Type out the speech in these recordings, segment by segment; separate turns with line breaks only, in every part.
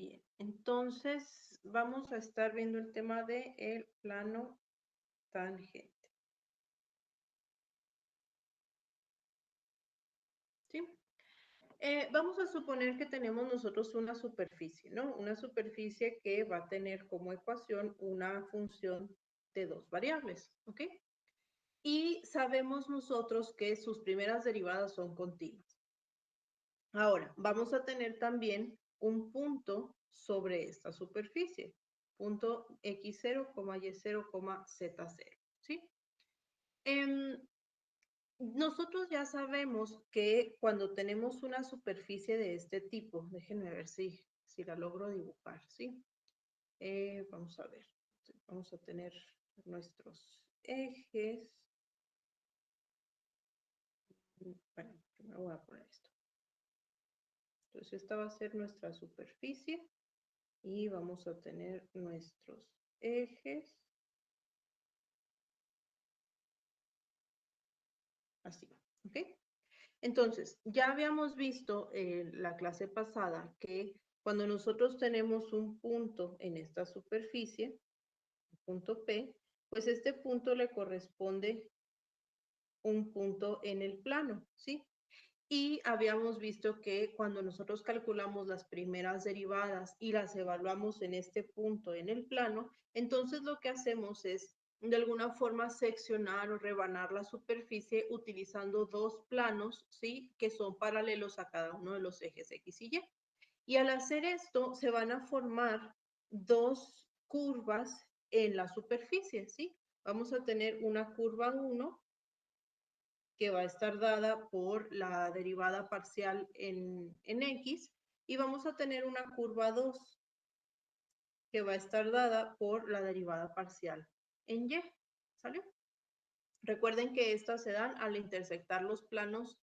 Bien, entonces vamos a estar viendo el tema de el plano tangente. ¿Sí? Vamos a suponer que tenemos nosotros una superficie, ¿no? Una superficie que va a tener como ecuación una función de dos variables, ¿ok? Y sabemos nosotros que sus primeras derivadas son continuas. Ahora, vamos a tener también un punto sobre esta superficie, punto x0, y0, z0, ¿sí? Nosotros ya sabemos que cuando tenemos una superficie de este tipo, déjenme ver si la logro dibujar, ¿sí? Vamos a ver, vamos a tener nuestros ejes. Bueno, primero voy a poner esto. Entonces esta va a ser nuestra superficie y vamos a tener nuestros ejes. Así, ¿ok? Entonces, ya habíamos visto en la clase pasada que cuando nosotros tenemos un punto en esta superficie, punto P, pues este punto le corresponde un punto en el plano, ¿sí? Y habíamos visto que cuando nosotros calculamos las primeras derivadas y las evaluamos en este punto en el plano, entonces lo que hacemos es de alguna forma seccionar o rebanar la superficie utilizando dos planos, ¿sí? Que son paralelos a cada uno de los ejes X y Y. Y al hacer esto se van a formar dos curvas en la superficie, ¿sí? Vamos a tener una curva 1 que va a estar dada por la derivada parcial en X, y vamos a tener una curva 2 que va a estar dada por la derivada parcial en Y, ¿sale? Recuerden que estas se dan al intersectar los planos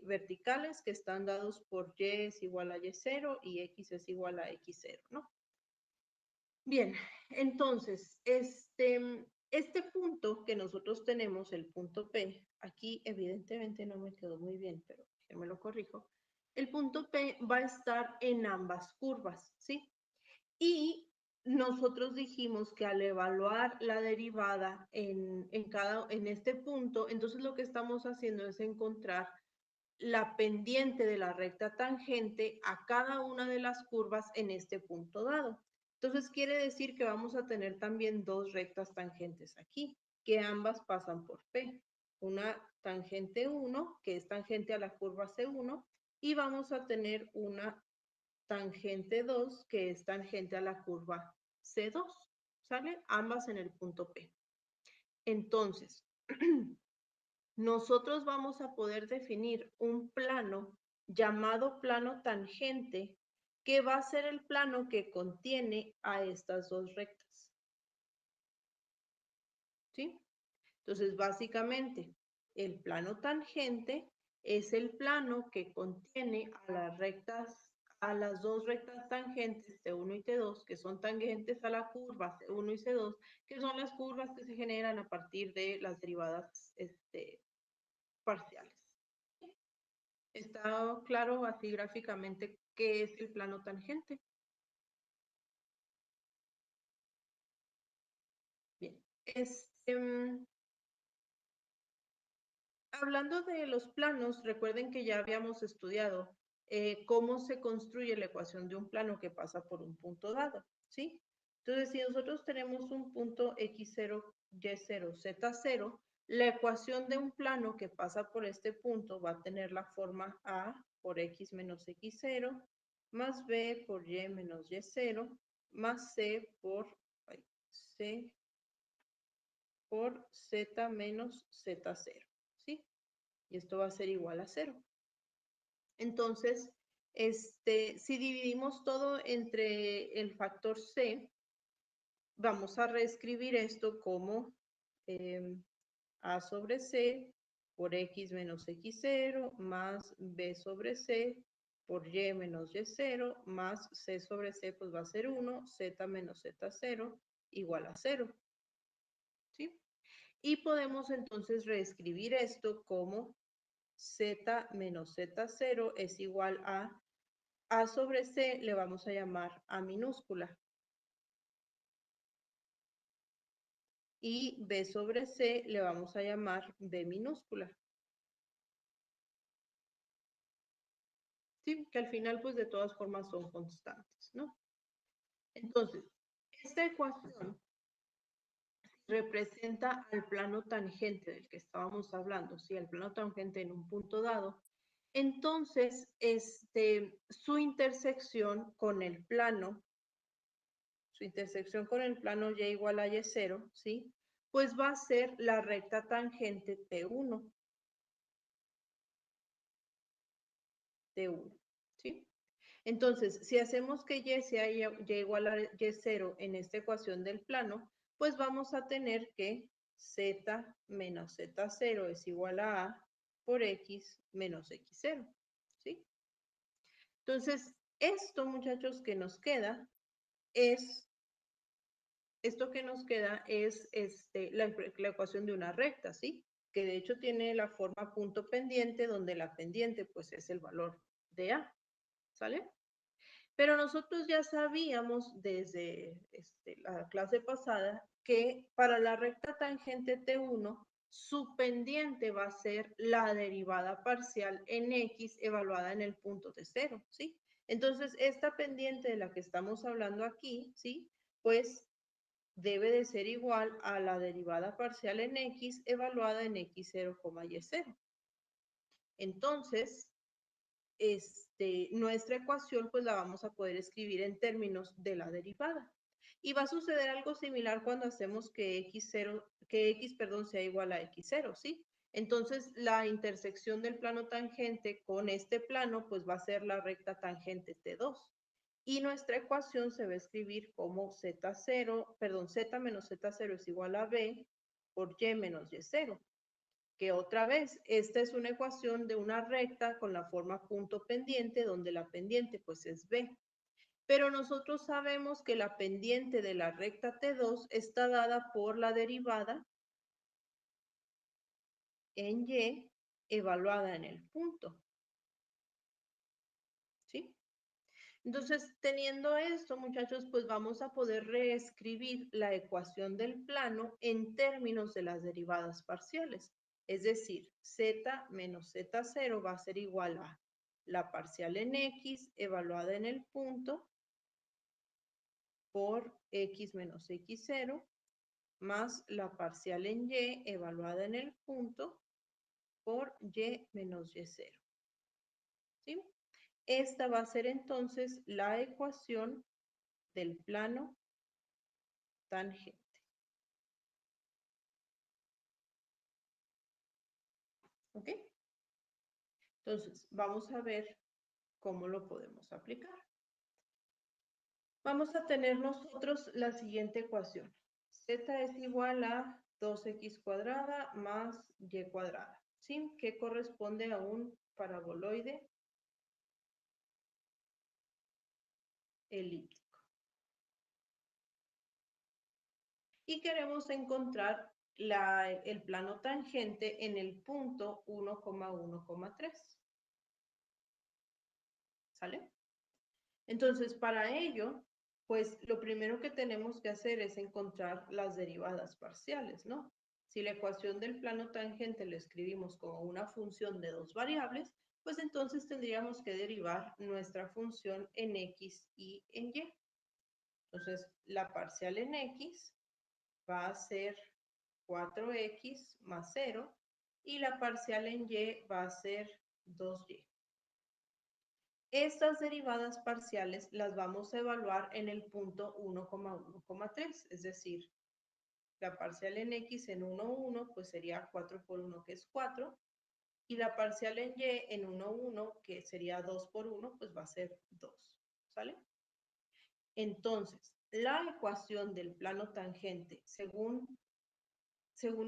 verticales que están dados por Y es igual a Y0 y X es igual a X0, ¿no? Bien, entonces, este punto que nosotros tenemos, el punto P, aquí evidentemente no me quedó muy bien, pero yo me lo corrijo. El punto P va a estar en ambas curvas, ¿sí? Y nosotros dijimos que al evaluar la derivada en este punto, entonces lo que estamos haciendo es encontrar la pendiente de la recta tangente a cada una de las curvas en este punto dado. Entonces quiere decir que vamos a tener también dos rectas tangentes aquí, que ambas pasan por P. Una tangente 1, que es tangente a la curva C1, y vamos a tener una tangente 2, que es tangente a la curva C2, ¿sale? Ambas en el punto P. Entonces, nosotros vamos a poder definir un plano llamado plano tangente, que va a ser el plano que contiene a estas dos rectas. ¿Sí? Entonces, básicamente, el plano tangente es el plano que contiene a las dos rectas tangentes T1 y T2, que son tangentes a la curva C1 y C2, que son las curvas que se generan a partir de las derivadas parciales. ¿Está claro así gráficamente qué es el plano tangente? Bien. Hablando de los planos, recuerden que ya habíamos estudiado cómo se construye la ecuación de un plano que pasa por un punto dado, ¿sí? Entonces, si nosotros tenemos un punto x0, y0, z0, la ecuación de un plano que pasa por este punto va a tener la forma a por x menos x0, más b por y menos y0, más c por z menos z0, ¿sí? Y esto va a ser igual a 0. Entonces, si dividimos todo entre el factor c, vamos a reescribir esto como a sobre c por x menos x0 más b sobre c por y menos y0 más c sobre c, pues va a ser 1, z menos z0 igual a 0. ¿Sí? Y podemos entonces reescribir esto como z menos z0 es igual a A sobre C le vamos a llamar A minúscula. Y B sobre C le vamos a llamar B minúscula. Sí, que al final pues de todas formas son constantes, ¿no? Entonces, esta ecuación representa al plano tangente del que estábamos hablando, ¿sí? El plano tangente en un punto dado. Entonces, su intersección con el plano, y igual a y0, ¿sí? Pues va a ser la recta tangente T1. T1, ¿sí? Entonces, si hacemos que y sea y igual a y0 en esta ecuación del plano, pues vamos a tener que z menos z0 es igual a por x menos x0, ¿sí? Entonces, esto, muchachos, que nos queda es, la ecuación de una recta, ¿sí? Que de hecho tiene la forma punto pendiente, donde la pendiente, pues, es el valor de A, ¿sale? Pero nosotros ya sabíamos desde la clase pasada que para la recta tangente T1, su pendiente va a ser la derivada parcial en X evaluada en el punto de 0, ¿sí? Entonces, esta pendiente de la que estamos hablando aquí, ¿sí? Pues debe de ser igual a la derivada parcial en X evaluada en X0, Y0. Entonces, nuestra ecuación pues la vamos a poder escribir en términos de la derivada. Y va a suceder algo similar cuando hacemos que X, perdón, sea igual a X0, ¿sí? Entonces, la intersección del plano tangente con este plano pues va a ser la recta tangente T2. Y nuestra ecuación se va a escribir como Z0, perdón, Z menos Z0 es igual a B por Y menos Y0. Que otra vez, esta es una ecuación de una recta con la forma punto pendiente, donde la pendiente pues es B. Pero nosotros sabemos que la pendiente de la recta T2 está dada por la derivada en Y evaluada en el punto. ¿Sí? Entonces, teniendo esto, muchachos, pues vamos a poder reescribir la ecuación del plano en términos de las derivadas parciales. Es decir, z menos z0 va a ser igual a la parcial en x evaluada en el punto por x menos x0 más la parcial en y evaluada en el punto por y menos y0. ¿Sí? Esta va a ser entonces la ecuación del plano tangente. ¿Ok? Entonces, vamos a ver cómo lo podemos aplicar. Vamos a tener nosotros la siguiente ecuación. Z es igual a 2x cuadrada más y cuadrada, ¿sí? Que corresponde a un paraboloide elíptico. Y queremos encontrar el plano tangente en el punto 1,1,3. ¿Sale? Entonces, para ello, pues lo primero que tenemos que hacer es encontrar las derivadas parciales, ¿no? Si la ecuación del plano tangente la escribimos como una función de dos variables, pues entonces tendríamos que derivar nuestra función en x y en y. Entonces, la parcial en x va a ser 4x más 0 y la parcial en y va a ser 2y. Estas derivadas parciales las vamos a evaluar en el punto 1,1,3, es decir, la parcial en x en 1,1 pues sería 4 por 1 que es 4 y la parcial en y en 1,1 que sería 2 por 1 pues va a ser 2, ¿sale? Entonces, la ecuación del plano tangente según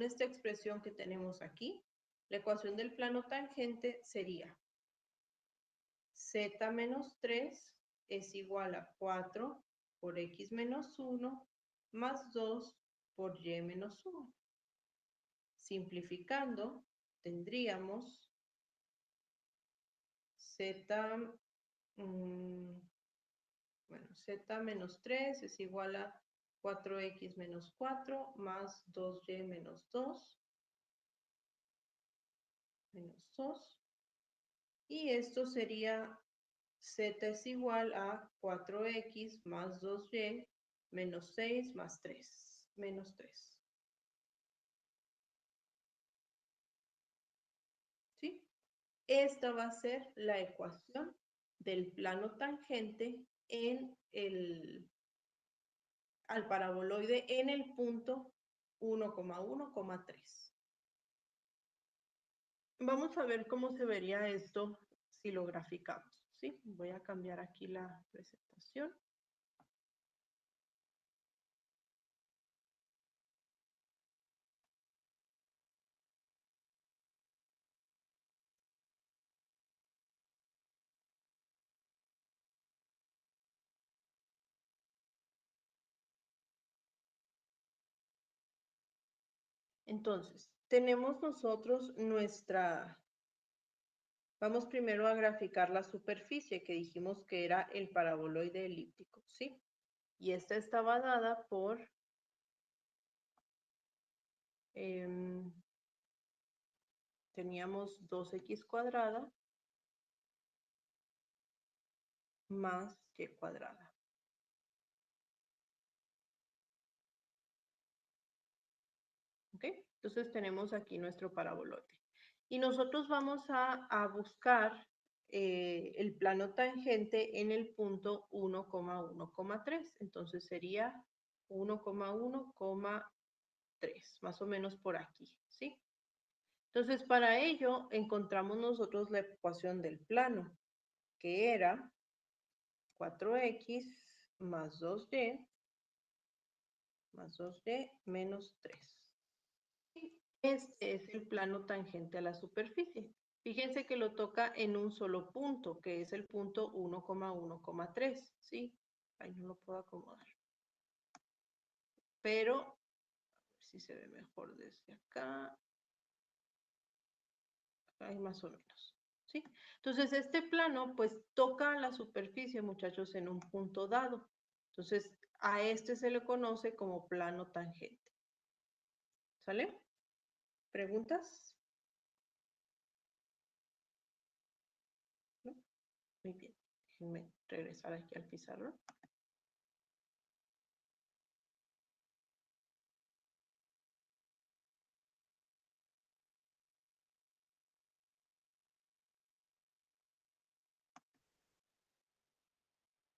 esta expresión que tenemos aquí, la ecuación del plano tangente sería z menos 3 es igual a 4 por x menos 1 más 2 por y menos 1. Simplificando, tendríamos z Bueno, z menos 3 es igual a 4x menos 4 más 2y menos 2 menos 2. Y esto sería z es igual a 4x más 2y menos 6 más 3, menos 3. ¿Sí? Esta va a ser la ecuación del plano tangente al paraboloide en el punto 1,1,3. Vamos a ver cómo se vería esto si lo graficamos, ¿sí? Voy a cambiar aquí la presentación. Entonces, tenemos nosotros vamos primero a graficar la superficie que dijimos que era el paraboloide elíptico, ¿sí? Y esta estaba dada por teníamos 2x cuadrada más y cuadrada. ¿Ok? Entonces tenemos aquí nuestro paraboloide. Y nosotros vamos a buscar el plano tangente en el punto 1,1,3. Entonces sería 1,1,3, más o menos por aquí, ¿sí? Entonces para ello encontramos nosotros la ecuación del plano, que era 4x más 2y más 2y menos 3. Este es el plano tangente a la superficie. Fíjense que lo toca en un solo punto, que es el punto 1,1,3, ¿sí? Ahí no lo puedo acomodar. Pero, a ver si se ve mejor desde acá. Ahí más o menos, ¿sí? Entonces, este plano, pues, toca la superficie, muchachos, en un punto dado. Entonces, a este se le conoce como plano tangente. ¿Sale? ¿Preguntas? ¿No? Muy bien. Déjenme regresar aquí al pizarrón.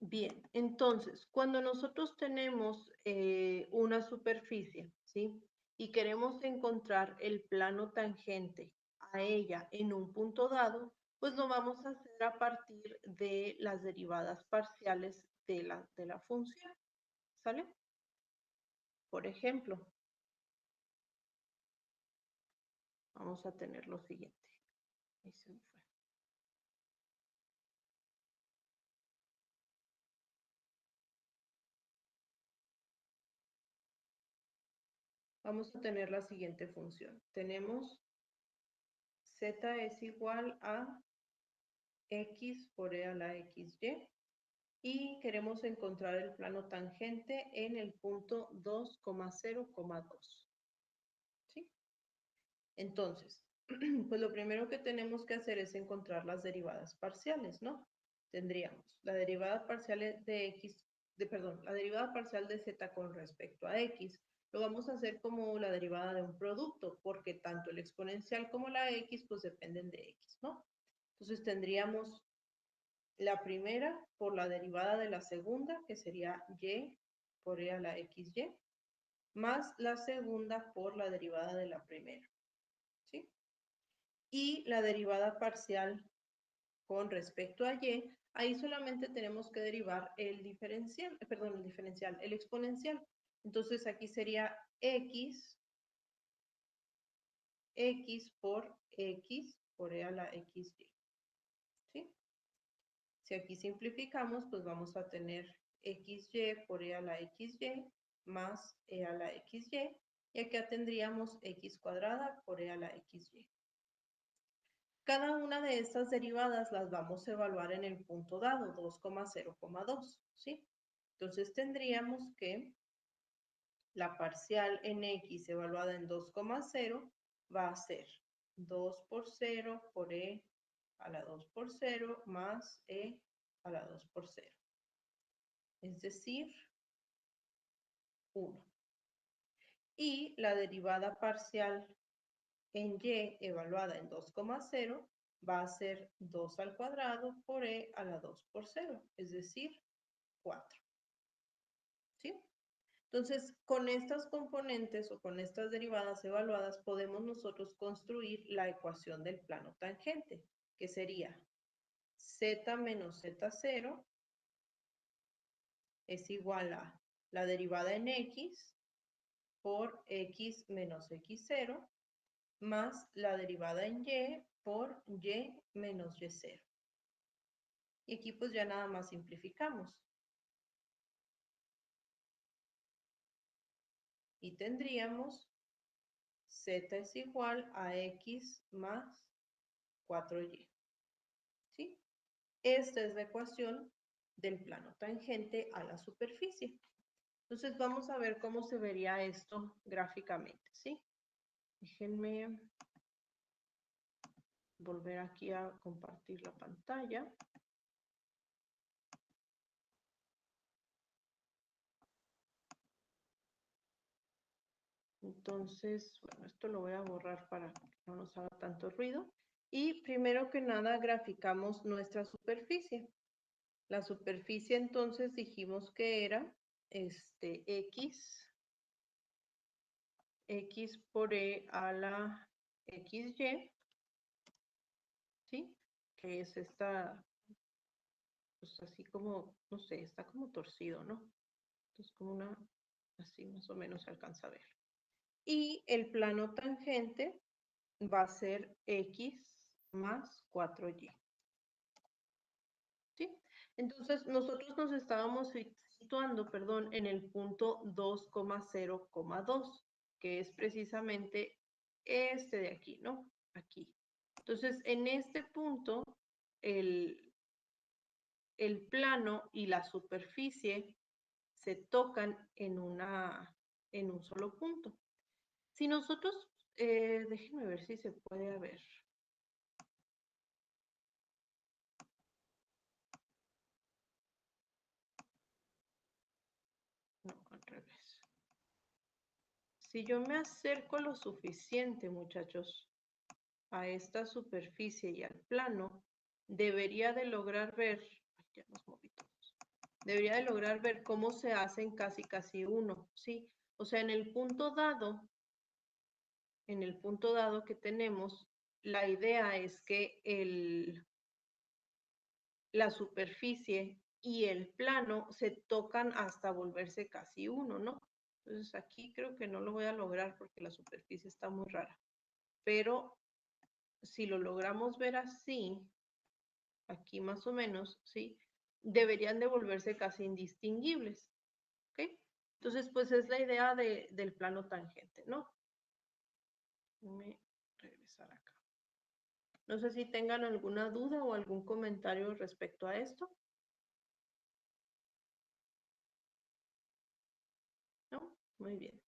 Bien, entonces, cuando nosotros tenemos una superficie, ¿sí? Y queremos encontrar el plano tangente a ella en un punto dado, pues lo vamos a hacer a partir de las derivadas parciales de la función, ¿sale? Por ejemplo, vamos a tener lo siguiente. Ahí se me fue. Vamos a tener la siguiente función. Tenemos z es igual a x por e a la xy. Y queremos encontrar el plano tangente en el punto 2,0,2. ¿Sí? Entonces, pues lo primero que tenemos que hacer es encontrar las derivadas parciales, ¿no? Tendríamos la derivada parcial de x, perdón, la derivada parcial de z con respecto a x. Lo vamos a hacer como la derivada de un producto, porque tanto el exponencial como la x, pues dependen de x, ¿no? Entonces tendríamos la primera por la derivada de la segunda, que sería y por e a la xy, más la segunda por la derivada de la primera, ¿sí? Y la derivada parcial con respecto a y, ahí solamente tenemos que derivar el diferencial, el exponencial. Entonces aquí sería x por e a la xy, ¿sí? Si aquí simplificamos, pues vamos a tener xy por e a la xy más e a la xy. Y acá tendríamos x cuadrada por e a la xy. Cada una de estas derivadas las vamos a evaluar en el punto dado, 2,0,2, ¿sí? Entonces tendríamos que la parcial en x evaluada en 2,0 va a ser 2 por 0 por e a la 2 por 0 más e a la 2 por 0. Es decir, 1. Y la derivada parcial en y evaluada en 2,0 va a ser 2 al cuadrado por e a la 2 por 0, es decir, 4. ¿Sí? Entonces, con estas componentes o con estas derivadas evaluadas podemos nosotros construir la ecuación del plano tangente, que sería z menos z0 es igual a la derivada en x por x menos x0 más la derivada en y por y menos y0. Y aquí pues ya nada más simplificamos. Y tendríamos z es igual a x más 4y. ¿Sí? Esta es la ecuación del plano tangente a la superficie. Entonces vamos a ver cómo se vería esto gráficamente, ¿sí? Déjenme volver aquí a compartir la pantalla. Entonces, bueno, esto lo voy a borrar para que no nos haga tanto ruido. Y primero que nada graficamos nuestra superficie. La superficie entonces dijimos que era x por e a la xy, ¿sí? Que es esta, pues así como, no sé, está como torcido, ¿no? Entonces como una, así más o menos se alcanza a ver. Y el plano tangente va a ser x más 4y. ¿Sí? Entonces, nosotros nos estábamos situando, perdón, en el punto 2,0,2, que es precisamente este de aquí, ¿no? Aquí. Entonces, en este punto, el plano y la superficie se tocan en un solo punto. Si nosotros, déjenme ver si se puede ver. No, al revés. Si yo me acerco lo suficiente, muchachos, a esta superficie y al plano, debería de lograr ver, ya nos moví todos, debería de lograr ver cómo se hacen casi uno, ¿sí? O sea, en el punto dado que tenemos, la idea es que la superficie y el plano se tocan hasta volverse casi uno, ¿no? Entonces aquí creo que no lo voy a lograr porque la superficie está muy rara. Pero si lo logramos ver así, aquí más o menos, ¿sí? Deberían de volverse casi indistinguibles, ¿ok? Entonces, pues es la idea del plano tangente, ¿no? Déjame regresar acá. No sé si tengan alguna duda o algún comentario respecto a esto. ¿No? Muy bien.